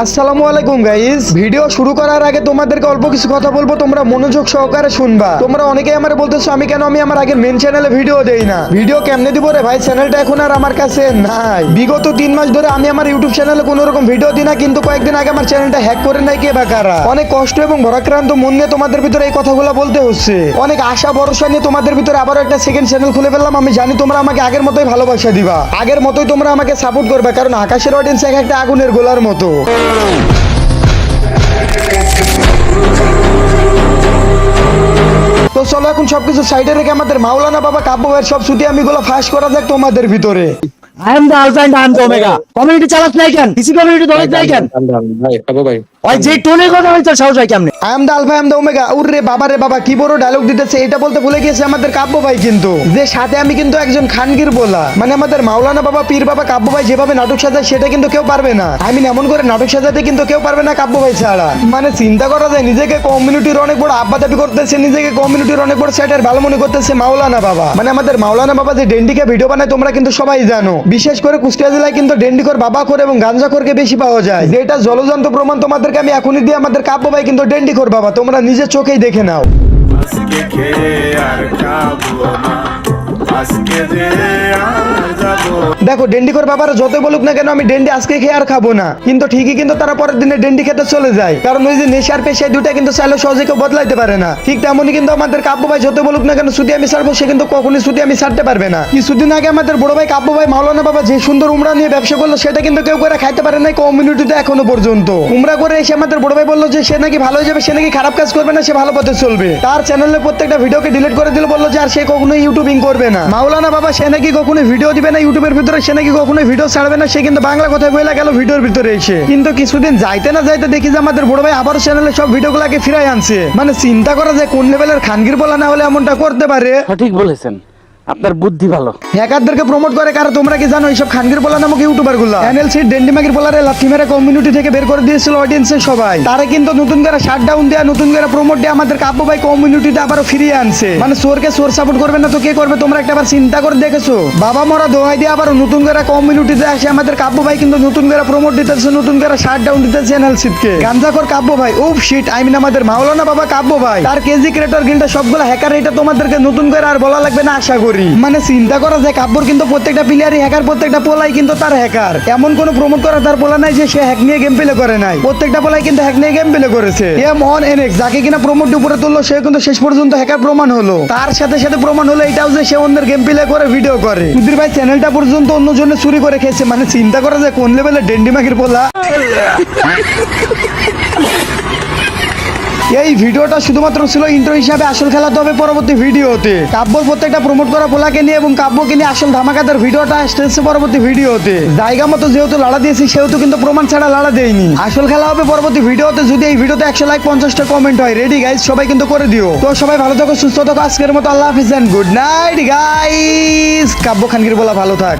আসসালামু আলাইকুম guys. Video শুরু করার আগে তোমাদেরকে অল্প কিছু কথা বলবো, তোমরা মনোযোগ সহকারে শুনবা। তোমরা অনেকেই আমারে বলতেছো আমি আমার আগের মেন চ্যানেলে ভিডিও দেই না। ভিডিও কেমনে দিব রে ভাই? চ্যানেলটা এখন আর আমার কাছে নাই। বিগত 3 মাস ধরে আমি আমার ইউটিউব চ্যানেলে কোনো রকম ভিডিও দিই না, কিন্তু কয়েকদিন আগে আমার চ্যানেলটা হ্যাক করে নাই কে বা কারা। অনেক কষ্ট এবং ভরাক্রান্ত মন নিয়ে তোমাদের ভিতরে এই কথাগুলো বলতে হচ্ছে। অনেক আশা ভরসা নিয়ে তোমাদের ভিতরে আবারও একটা সেকেন্ড চ্যানেল খুলে ফেললাম। আমি জানি তোমরা আমাকে আগের মতোই ভালোবাসা দিবা, আগের মতোই তোমরা আমাকে সাপোর্ট করবে, কারণ আকাশের অডিয়েন্স একটা আগুনের গোলার মতো। তো চলো এখন সবকিছু সাইডে রেখে আমাদের মাওলানা বাবা কাব্য ভাইয়ের সব ছুটি আমি গুলো ফাঁস করা যাক তোমাদের ভিতরে। I am the alpha and I am the omega. Community চালাক নাই কেন? কিছু কমিউনিটি দলত নাই কেন? ভাই কাবু ভাই ওই যে টোনের কথা বলছ সাহস হয় কেমনে? I am the alpha, I am the omega. উরে বাবা রে বাবা, কি বড় ডায়লগ দিতেছে। এটা বলতে ভুলে গিয়েছে আমাদের কাব্য ভাই, কিন্তু যে সাথে আমি কিন্তু একজন খানগির বলা, মানে আমাদের মাওলানা বাবা পীর বাবা কাব্য ভাই যেভাবে নাটক সাজায় সেটা কিন্তু কেউ পারবে না। আমি এমন করে নাটক সাজাতে কিন্তু কেউ পারবে না কাব্য ভাই ছাড়া। মানে চিন্তা করা যায়, নিজেকে কমিউনিটির অনেক বড় আব্বা দাবি করতেছে, নিজেকে কমিউনিটির অনেক বড় সেটার ভালো মনে করতেছে মাওলানা বাবা। মানে আমাদের মাওলানা বাবা যে ডেন্ডিকে ভিডিও বানায় তোমরা কিন্তু সবাই জানো। বিশেষ করে কুষ্টিয়া জেলায় কিন্তু ডেন্ডিকর বাবাখোর এবং গাঞ্জাখোরকে বেশি পাওয়া যায়, যেটা জলজন্ত প্রমাণ তোমাদেরকে আমি এখনই দিয়ে আমাদের কাব্য ভাই কিন্তু ডেন্ডিকর বাবা, তোমরা নিজের চোখেই দেখে নাও। দেখো ডেন্ডিকর বাবারা যতই বলুক না কেন আমি ডেন্ডি আজকে খেয়ে আর খাবো না, কিন্তু ঠিকই কিন্তু তারা পরের দিনে ডেন্ডি খেতে চলে যায়, কারণ ওই যে নেশার পেশায় দুটা কিন্তু চাইলে সহজে কেউ বদলাইতে পারে না। ঠিক তেমনই কিন্তু আমাদের কাব্য ভাই যত বলুক না কেন ছুটি আমি ছাড়বো, সে কিন্তু কখনই ছুটি আমি ছাড়তে পারবে না। কিছুদিন আগে আমাদের বড় ভাই কাব্য ভাই মাওলানা বাবা যে সুন্দর উমরা নিয়ে ব্যবসা করলো, সেটা কিন্তু কেউ করে খাইতে পারে নাই কমিউনিটিতে এখনো পর্যন্ত। উমরা করে এসে আমাদের বড় ভাই বললো যে সে নাকি ভালো হয়ে যাবে, সে নাকি খারাপ কাজ করবে না, সে ভালো পথে চলবে। তার চ্যানেলের প্রত্যেকটা ভিডিওকে ডিলিট করে দিল, বললো যে আর সে কখনোই ইউটিউবিং করবে না। মাওলানা বাবা সে নাকি কখনো ভিডিও দিবে না ইউটিউবের ভিতরে, সে নাকি কখনো ভিডিও ছাড়বে না, সে কিন্তু বাংলা কথায় বলে গেল ভিডিওর ভিতরে এসে। কিন্তু কিছুদিন যাইতে না যাইতে দেখি যে আমাদের বড় ভাই আবার চ্যানেলে সব ভিডিওগুলোকে ফিরাই আনছে। মানে চিন্তা করা যায় কোন লেভেলের খানগির বলা না হলে এমনটা করতে পারে। সঠিক বলেছেন, আপনার বুদ্ধি ভালো। হ্যাকারদেরকে প্রমোট করে কারা তোমরা কি জানো? এইসব খানগির বলা নামক ইউটিউবার গুলা এনএলসি ডেন্ডিমাগির বলারে লাথি মেরে কমিউনিটি থেকে বের করে দিয়েছিল অডিয়েন্সের সবাই। তারা কিন্তু নতুন করে শাটডাউন দেয়া, নতুন করে প্রমোট দেয়া আমাদের কাব্য ভাই কমিউনিটিতে আবারও ফিরিয়ে আনছে। মানে সোরকে সোর সাপোর্ট করবে না তো কে করবে? তোমরা একটাবার চিন্তা করে দেখেছো? বাবা মরা দোহাই দিয়ে আবার নতুন করে কমিউনিটিতে আসে আমাদের কাব্য ভাই কিন্তু নতুন করে প্রমোট দিতেছে, নতুন করে শাটডাউন দিতেছে এনএলসিকে। গাঞ্জাখোর কাব্য ভাই, উফ শিট, আই মিন আমাদের মাওলানা বাবা কাব্য ভাই, তার কেজি ক্রিয়েটর গিল্ডটা সবগুলো হ্যাকার, এটা তোমাদেরকে নতুন করে আর বলা লাগবে না আশা করি। মানে চিন্তা করা যায় কাব্যর কিন্তু প্রত্যেকটা প্লেয়ারই হ্যাকার, প্রত্যেকটা পোলাই কিন্তু তার হ্যাকার। এমন কোন প্রমোট করা তার পোলা নাই যে সে হ্যাক নিয়ে গেম প্লে করে নাই, প্রত্যেকটা পোলাই কিন্তু হ্যাক নিয়ে গেম প্লে করেছে। এম অন এনএক্স যাকে কিনা প্রমোট উপরে তুললো সে কিন্তু শেষ পর্যন্ত হ্যাকার প্রমাণ হলো। তার সাথে সাথে প্রমাণ হলো এটাও যে সে অন্যের গেম প্লে করে ভিডিও করে। সুধীর ভাই চ্যানেলটা পর্যন্ত অন্য জন্য চুরি করে খেয়েছে। মানে চিন্তা করা যায় কোন লেভেলে ডেন্ডিমাগির পোলা। এই ভিডিওটা শুধুমাত্র ছিল ইন্ট্রো হিসাবে, আসল খেলা তো হবে পরবর্তী ভিডিওতে। কাব্যর প্রত্যেকটা প্রমোট করা পোলাকে নিয়ে এবং কাব্যকে নিয়ে আসল ধামাকাদার ভিডিওটা আসতেছে পরবর্তী ভিডিওতে। জায়গা মতো যেহেতু লাড়া দিয়েছি সেহেতু কিন্তু প্রমাণ ছাড়া লাড়া দেয়নি। আসল খেলা হবে পরবর্তী ভিডিওতে, যদি এই ভিডিওতে 100 লাইক 50টা কমেন্ট হয়। Ready guys? সবাই কিন্তু করে দিও। তো সবাই ভালো থাকো, সুস্থ থাকো, আজকের মতো আল্লাহ হাফিজ এন্ড গুড নাইট গাইস। কাব্য খানগির বলা ভালো থাক।